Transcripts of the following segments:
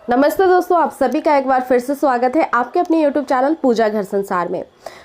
नमस्ते दोस्तों, आप सभी का एक बार फिर से स्वागत है आपके अपने YouTube चैनल पूजा घर संसार में।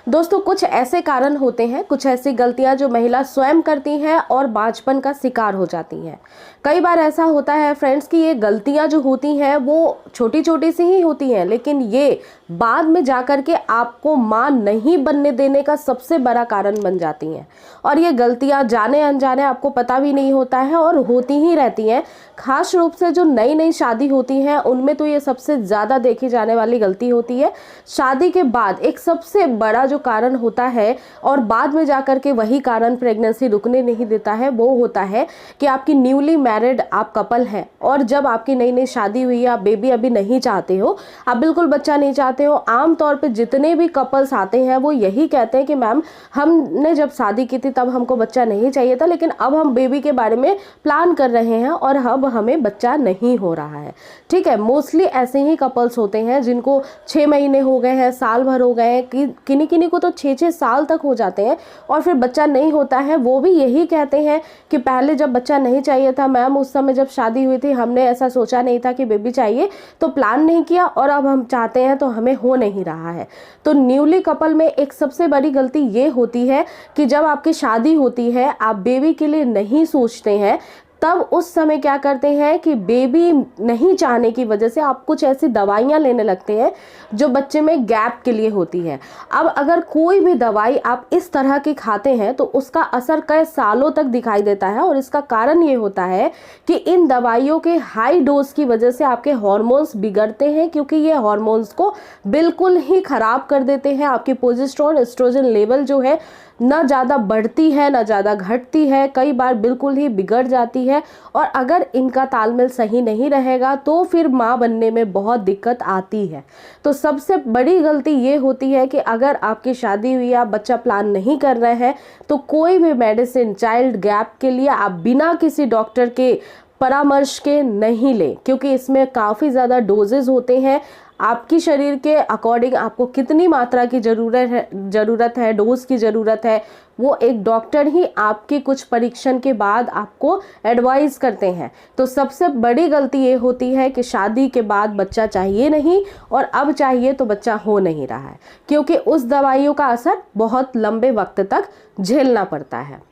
दोस्तों, कुछ ऐसे कारण होते हैं, कुछ ऐसी गलतियां जो महिला स्वयं करती हैं और बांझपन का शिकार हो जाती हैं। कई बार ऐसा होता है फ्रेंड्स कि ये गलतियां जो होती हैं वो छोटी छोटी सी ही होती हैं, लेकिन ये बाद में जाकर के आपको मां नहीं बनने देने का सबसे बड़ा कारण बन जाती हैं। और ये गलतियां जाने अनजाने आपको पता भी नहीं होता है और होती ही रहती हैं। खास रूप से जो नई नई शादी होती है उनमें तो ये सबसे ज़्यादा देखी जाने वाली गलती होती है। शादी के बाद एक सबसे बड़ा जो कारण होता है और बाद में जाकर के वही कारण प्रेगनेंसी रुकने नहीं देता है, वो होता है कि आपकी न्यूली मैरिड आप कपल हैं और जब आपकी नई नई शादी हुई है, आप बेबी अभी नहीं चाहते हो, आप बिल्कुल बच्चा नहीं चाहते हो। आमतौर पर जितने भी कपल्स आते हैं वो यही कहते हैं कि मैम, हमने जब शादी की थी तब हमको बच्चा नहीं चाहिए था, लेकिन अब हम बेबी के बारे में प्लान कर रहे हैं और अब हमें बच्चा नहीं हो रहा है। ठीक है, मोस्टली ऐसे ही कपल्स होते हैं जिनको 6 महीने हो गए हैं, साल भर हो गए हैं, किन्हीं किन्हीं को तो 6-6 साल तक हो जाते हैं और फिर बच्चा नहीं होता है। वो भी यही कहते हैं कि पहले जब बच्चा नहीं चाहिए था मैम, उस समय जब शादी हुई थी हमने ऐसा सोचा नहीं था कि बेबी चाहिए, तो प्लान नहीं किया और अब हम चाहते हैं तो हमें हो नहीं रहा है। तो न्यूली कपल में एक सबसे बड़ी गलती ये होती है कि जब आपकी शादी होती है, आप बेबी के लिए नहीं सोचते हैं, तब उस समय क्या करते हैं कि बेबी नहीं चाहने की वजह से आप कुछ ऐसी दवाइयाँ लेने लगते हैं जो बच्चे में गैप के लिए होती है। अब अगर कोई भी दवाई आप इस तरह की खाते हैं तो उसका असर कई सालों तक दिखाई देता है और इसका कारण ये होता है कि इन दवाइयों के हाई डोज की वजह से आपके हार्मोन्स बिगड़ते हैं, क्योंकि ये हार्मोन्स को बिल्कुल ही खराब कर देते हैं। आपकी प्रोजेस्टेरोन एस्ट्रोजन लेवल जो है ना ज़्यादा बढ़ती है ना ज़्यादा घटती है, कई बार बिल्कुल ही बिगड़ जाती है। और अगर इनका तालमेल सही नहीं रहेगा तो फिर माँ बनने में बहुत दिक्कत आती है। तो सबसे बड़ी गलती ये होती है कि अगर आपकी शादी हुई, आप बच्चा प्लान नहीं कर रहे हैं, तो कोई भी मेडिसिन चाइल्ड गैप के लिए आप बिना किसी डॉक्टर के परामर्श के नहीं लें, क्योंकि इसमें काफ़ी ज़्यादा डोजेज होते हैं। आपकी शरीर के अकॉर्डिंग आपको कितनी मात्रा की ज़रूरत है, डोज की ज़रूरत है, वो एक डॉक्टर ही आपके कुछ परीक्षण के बाद आपको एडवाइस करते हैं। तो सबसे बड़ी गलती ये होती है कि शादी के बाद बच्चा चाहिए नहीं और अब चाहिए तो बच्चा हो नहीं रहा है, क्योंकि उस दवाइयों का असर बहुत लंबे वक्त तक झेलना पड़ता है।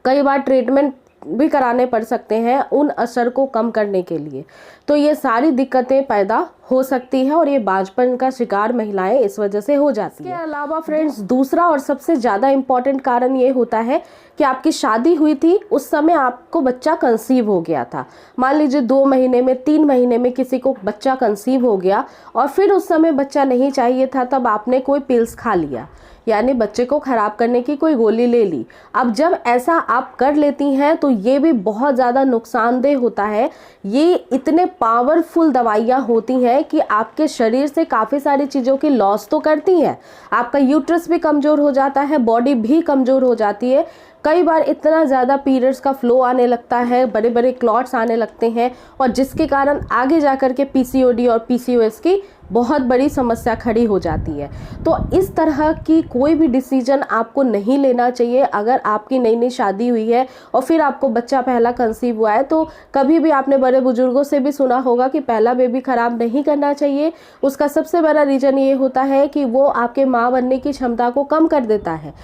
कई बार ट्रीटमेंट भी कराने पड़ सकते हैं उन असर को कम करने के लिए। तो ये सारी दिक्कतें पैदा हो सकती है और ये बांझपन का शिकार महिलाएं इस वजह से हो जाती हैं। इसके अलावा फ्रेंड्स, दूसरा और सबसे ज़्यादा इम्पॉर्टेंट कारण ये होता है कि आपकी शादी हुई थी, उस समय आपको बच्चा कंसीव हो गया था। मान लीजिए 2 महीने में, 3 महीने में किसी को बच्चा कंसीव हो गया और फिर उस समय बच्चा नहीं चाहिए था, तब आपने कोई पिल्स खा लिया, यानी बच्चे को खराब करने की कोई गोली ले ली। अब जब ऐसा आप कर लेती हैं तो ये भी बहुत ज़्यादा नुकसानदेह होता है। ये इतने पावरफुल दवाइयाँ होती हैं कि आपके शरीर से काफ़ी सारी चीज़ों की लॉस तो करती हैं। आपका यूट्रस भी कमज़ोर हो जाता है, बॉडी भी कमज़ोर हो जाती है। कई बार इतना ज़्यादा पीरियड्स का फ्लो आने लगता है, बड़े बड़े क्लॉट्स आने लगते हैं और जिसके कारण आगे जाकर के पीसीओडी और पीसीओएस की बहुत बड़ी समस्या खड़ी हो जाती है। तो इस तरह की कोई भी डिसीजन आपको नहीं लेना चाहिए। अगर आपकी नई नई शादी हुई है और फिर आपको बच्चा पहला कंसीव हुआ है, तो कभी भी आपने बड़े बुजुर्गों से भी सुना होगा कि पहला बेबी खराब नहीं करना चाहिए। उसका सबसे बड़ा रीज़न ये होता है कि वो आपके माँ बनने की क्षमता को कम कर देता है।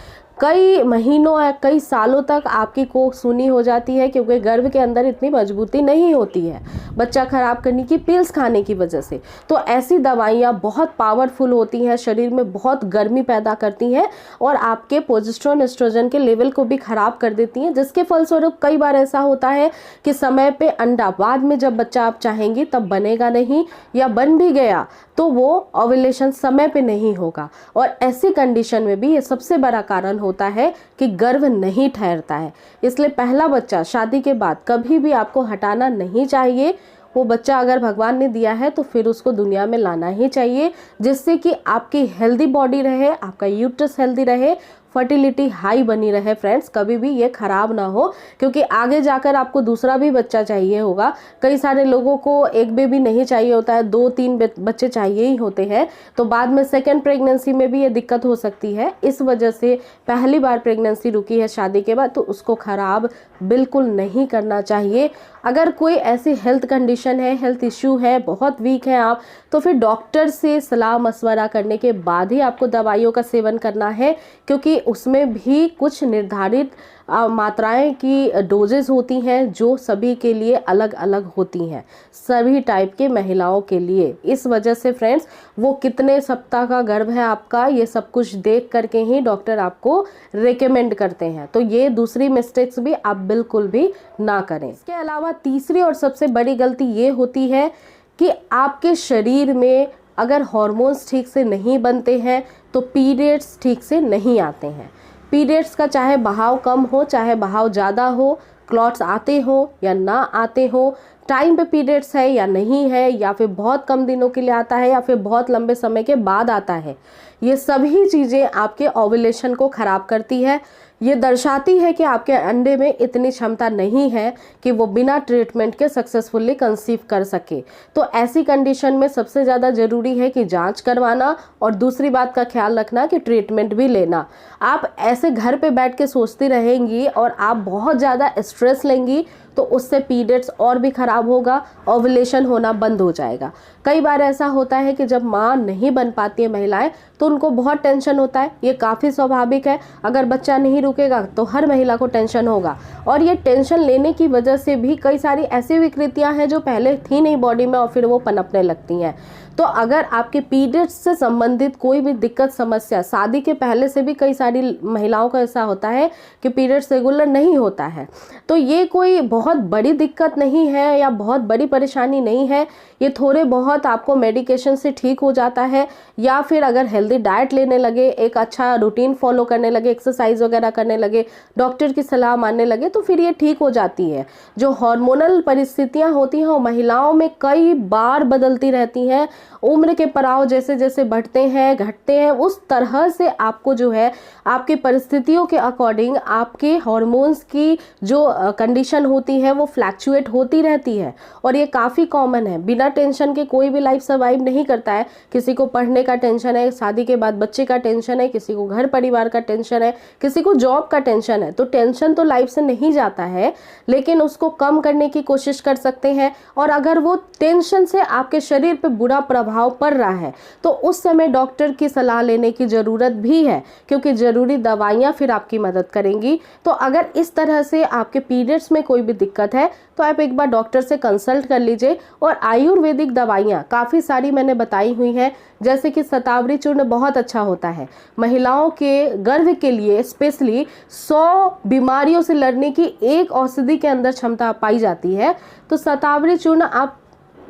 कई महीनों या कई सालों तक आपकी कोख सूनी हो जाती है, क्योंकि गर्भ के अंदर इतनी मजबूती नहीं होती है बच्चा खराब करने की पिल्स खाने की वजह से। तो ऐसी दवाइयाँ बहुत पावरफुल होती हैं, शरीर में बहुत गर्मी पैदा करती हैं और आपके प्रोजेस्टेरोन एस्ट्रोजन के लेवल को भी खराब कर देती हैं, जिसके फलस्वरूप कई बार ऐसा होता है कि समय पे अंडा, बाद में जब बच्चा आप चाहेंगी तब बनेगा नहीं, या बन भी गया तो वो ओव्यूलेशन समय पे नहीं होगा। और ऐसी कंडीशन में भी ये सबसे बड़ा कारण होता है कि गर्भ नहीं ठहरता है। इसलिए पहला बच्चा शादी के बाद कभी भी आपको हटाना नहीं चाहिए। वो बच्चा अगर भगवान ने दिया है तो फिर उसको दुनिया में लाना ही चाहिए, जिससे कि आपकी हेल्दी बॉडी रहे, आपका यूट्रस हेल्दी रहे, फर्टिलिटी हाई बनी रहे। फ्रेंड्स, कभी भी ये खराब ना हो, क्योंकि आगे जाकर आपको दूसरा भी बच्चा चाहिए होगा। कई सारे लोगों को एक बेबी नहीं चाहिए होता है, 2-3 बच्चे चाहिए ही होते हैं। तो बाद में सेकेंड प्रेगनेंसी में भी ये दिक्कत हो सकती है। इस वजह से पहली बार प्रेगनेंसी रुकी है शादी के बाद तो उसको खराब बिल्कुल नहीं करना चाहिए। अगर कोई ऐसी हेल्थ कंडीशन है, हेल्थ इश्यू है, बहुत वीक हैं आप, तो फिर डॉक्टर से सलाह मशवरा करने के बाद ही आपको दवाइयों का सेवन करना है, क्योंकि उसमें भी कुछ निर्धारित मात्राएं की डोजेस होती हैं जो सभी के लिए अलग अलग होती हैं, सभी टाइप के महिलाओं के लिए। इस वजह से फ्रेंड्स, वो कितने सप्ताह का गर्भ है आपका, ये सब कुछ देख करके ही डॉक्टर आपको रेकमेंड करते हैं। तो ये दूसरी मिस्टेक्स भी आप बिल्कुल भी ना करें। इसके अलावा तीसरी और सबसे बड़ी गलती ये होती है कि आपके शरीर में अगर हार्मोन्स ठीक से नहीं बनते हैं तो पीरियड्स ठीक से नहीं आते हैं। पीरियड्स का चाहे बहाव कम हो चाहे बहाव ज़्यादा हो, क्लॉट्स आते हो या ना आते हो, टाइम पे पीरियड्स है या नहीं है, या फिर बहुत कम दिनों के लिए आता है या फिर बहुत लंबे समय के बाद आता है, ये सभी चीज़ें आपके ओव्यूलेशन को ख़राब करती है। ये दर्शाती है कि आपके अंडे में इतनी क्षमता नहीं है कि वो बिना ट्रीटमेंट के सक्सेसफुली कंसीव कर सके। तो ऐसी कंडीशन में सबसे ज़्यादा ज़रूरी है कि जांच करवाना और दूसरी बात का ख्याल रखना कि ट्रीटमेंट भी लेना। आप ऐसे घर पे बैठ के सोचती रहेंगी और आप बहुत ज़्यादा स्ट्रेस लेंगी तो उससे पीरियड्स और भी ख़राब होगा, ओव्यूलेशन होना बंद हो जाएगा। कई बार ऐसा होता है कि जब माँ नहीं बन पाती है महिलाएं तो उनको बहुत टेंशन होता है, ये काफ़ी स्वाभाविक है। अगर बच्चा नहीं रुकेगा तो हर महिला को टेंशन होगा, और ये टेंशन लेने की वजह से भी कई सारी ऐसी विकृतियां हैं जो पहले थी नहीं बॉडी में और फिर वो पनपने लगती हैं। तो अगर आपके पीरियड्स से संबंधित कोई भी दिक्कत समस्या, शादी के पहले से भी कई सारी महिलाओं का ऐसा होता है कि पीरियड्स रेगुलर नहीं होता है, तो ये कोई बहुत बड़ी दिक्कत नहीं है या बहुत बड़ी परेशानी नहीं है। ये थोड़े बहुत आपको मेडिकेशन से ठीक हो जाता है, या फिर अगर हेल्दी डाइट लेने लगे, एक अच्छा रूटीन फॉलो करने लगे, एक्सरसाइज वगैरह करने लगे, डॉक्टर की सलाह मानने लगे तो फिर ये ठीक हो जाती है। जो हार्मोनल परिस्थितियां होती हैं वो महिलाओं में कई बार बदलती रहती हैं। उम्र के पड़ाव जैसे जैसे बढ़ते हैं घटते हैं, उस तरह से आपको जो है आपकी परिस्थितियों के अकॉर्डिंग आपके हार्मोन्स की जो कंडीशन होती है वो फ्लैक्चुएट होती रहती है, और ये काफ़ी कॉमन है। बिना टेंशन के कोई भी लाइफ सर्वाइव नहीं करता है। किसी को पढ़ने का टेंशन है, शादी के बाद बच्चे का टेंशन है, किसी को घर परिवार का टेंशन है, किसी को जॉब का टेंशन है। तो टेंशन तो लाइफ से नहीं जाता है, लेकिन उसको कम करने की कोशिश कर सकते हैं। और अगर वो टेंशन से आपके शरीर पे बुरा प्रभाव पड़ रहा है तो उस समय डॉक्टर की सलाह लेने की ज़रूरत भी है, क्योंकि ज़रूरी दवाइयाँ फिर आपकी मदद करेंगी। तो अगर इस तरह से आपके पीरियड्स में कोई भी दिक्कत है तो आप एक बार डॉक्टर से कंसल्ट कर लीजिए। और आयुर्वेदिक दवाइयाँ काफ़ी सारी मैंने बताई हुई हैं, जैसे कि शतावरी चूर्ण बहुत अच्छा होता है महिलाओं के गर्भ के लिए, स्पेशली 100 बीमारियों से लड़ने की एक औषधि के अंदर क्षमता पाई जाती है। तो शतावरी चूर्ण आप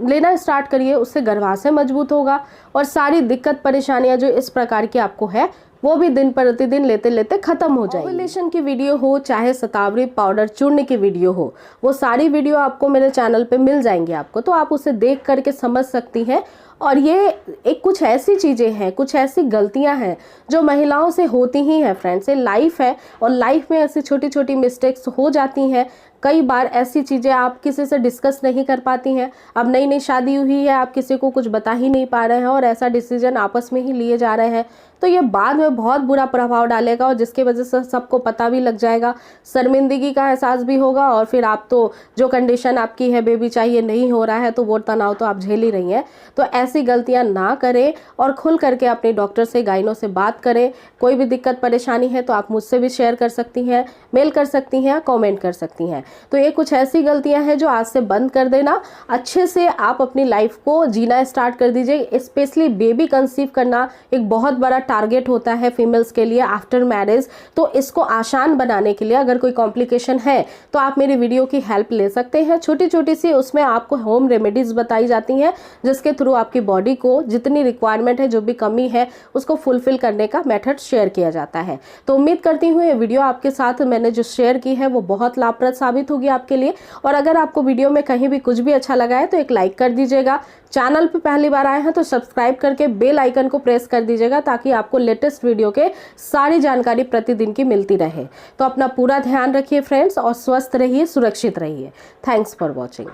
लेना स्टार्ट करिए, उससे गर्भाशय मजबूत होगा और सारी दिक्कत परेशानियां जो इस प्रकार की आपको है वो भी दिन प्रतिदिन लेते लेते खत्म हो जाएगी। ओव्यूलेशन की वीडियो हो चाहे शतावरी पाउडर चूर्ण की वीडियो हो, वो सारी वीडियो आपको मेरे चैनल पे मिल जाएंगी आपको, तो आप उसे देख करके समझ सकती हैं। और ये एक कुछ ऐसी चीज़ें हैं, कुछ ऐसी गलतियां हैं जो महिलाओं से होती ही हैं फ्रेंड्स। ये लाइफ है और लाइफ में ऐसी छोटी छोटी मिस्टेक्स हो जाती हैं। कई बार ऐसी चीज़ें आप किसी से डिस्कस नहीं कर पाती हैं। अब नई नई शादी हुई है, आप किसी को कुछ बता ही नहीं पा रहे हैं और ऐसा डिसीजन आपस में ही लिए जा रहे हैं, तो ये बाद में बहुत बुरा प्रभाव डालेगा और जिसकी वजह से सबको पता भी लग जाएगा, शर्मिंदगी का एहसास भी होगा। और फिर आप तो जो कंडीशन आपकी है, बेबी चाहिए नहीं हो रहा है, तो वो तनाव तो आप झेल ही रही हैं। तो ऐसी गलतियां ना करें और खुल करके अपने डॉक्टर से, गाइनो से बात करें। कोई भी दिक्कत परेशानी है तो आप मुझसे भी शेयर कर सकती हैं, मेल कर सकती हैं, कमेंट कर सकती हैं। तो ये कुछ ऐसी गलतियां हैं जो आज से बंद कर देना, अच्छे से आप अपनी लाइफ को जीना स्टार्ट कर दीजिए। स्पेशली बेबी कंसीव करना एक बहुत बड़ा टारगेट होता है फीमेल्स के लिए आफ्टर मैरिज। तो इसको आसान बनाने के लिए अगर कोई कॉम्प्लिकेशन है तो आप मेरी वीडियो की हेल्प ले सकते हैं। छोटी छोटी सी उसमें आपको होम रेमेडीज बताई जाती हैं, जिसके थ्रू आपकी बॉडी को जितनी रिक्वायरमेंट है, जो भी कमी है, उसको फुलफिल करने का मेथड शेयर किया जाता है। तो उम्मीद करती हूँ ये वीडियो आपके साथ मैंने जो शेयर की है वो बहुत लाभप्रद साबित होगी आपके लिए। और अगर आपको वीडियो में कहीं भी कुछ भी अच्छा लगा है तो एक लाइक कर दीजिएगा। चैनल पे पहली बार आए हैं तो सब्सक्राइब करके बेल आइकन को प्रेस कर दीजिएगा, ताकि आपको लेटेस्ट वीडियो के सारी जानकारी प्रतिदिन की मिलती रहे। तो अपना पूरा ध्यान रखिए फ्रेंड्स और स्वस्थ रहिए, सुरक्षित रहिए। Thanks for watching.